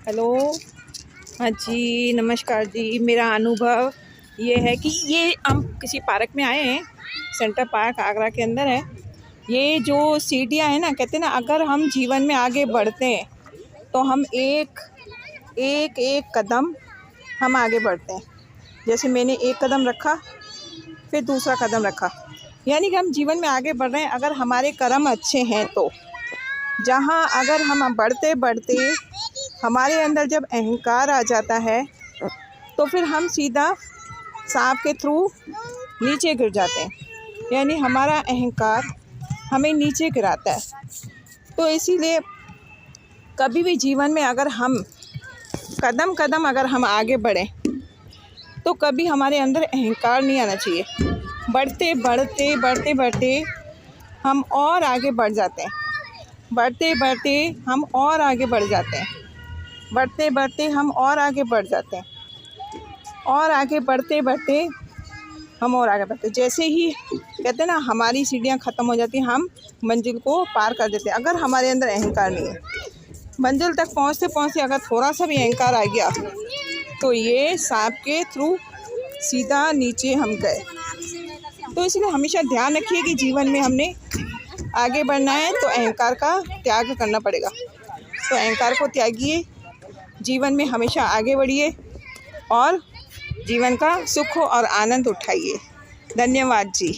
Hello. हाँ जी, नमस्कार जी। मेरा अनुभव ये है कि ये हम किसी पार्क में आए हैं, सेंटर पार्क आगरा के अंदर है। ये जो सीढ़ियाँ हैं ना, कहते हैं ना, अगर हम जीवन में आगे बढ़ते हैं तो हम एक एक एक कदम हम आगे बढ़ते हैं। जैसे मैंने एक कदम रखा, फिर दूसरा कदम रखा, यानी कि हम जीवन में आगे बढ़ रहे हैं अगर हमारे कर्म अच्छे हैं तो। जहाँ अगर हम बढ़ते बढ़ते हमारे अंदर जब अहंकार आ जाता है तो फिर हम सीधा सांप के थ्रू नीचे गिर जाते हैं, यानी हमारा अहंकार हमें नीचे गिराता है। तो इसीलिए कभी भी जीवन में अगर हम कदम कदम अगर हम आगे बढ़ें तो कभी हमारे अंदर अहंकार नहीं आना चाहिए। बढ़ते बढ़ते बढ़ते बढ़ते हम और आगे बढ़ जाते हैं, बढ़ते बढ़ते हम और आगे बढ़ जाते हैं, बढ़ते बढ़ते हम और आगे बढ़ जाते हैं, और आगे बढ़ते बढ़ते हम और आगे बढ़ते। जैसे ही कहते हैं ना, हमारी सीढ़ियाँ ख़त्म हो जाती हैं, हम मंजिल को पार कर देते हैं। अगर हमारे अंदर अहंकार नहीं है, मंजिल तक पहुँचते पहुँचते अगर थोड़ा सा भी अहंकार आ गया तो ये सांप के थ्रू सीधा नीचे हम गए। तो इसलिए हमेशा ध्यान रखिए कि जीवन में हमने आगे बढ़ना है तो अहंकार का त्याग करना पड़ेगा। तो अहंकार को त्यागिए, जीवन में हमेशा आगे बढ़िए और जीवन का सुख और आनंद उठाइए। धन्यवाद जी।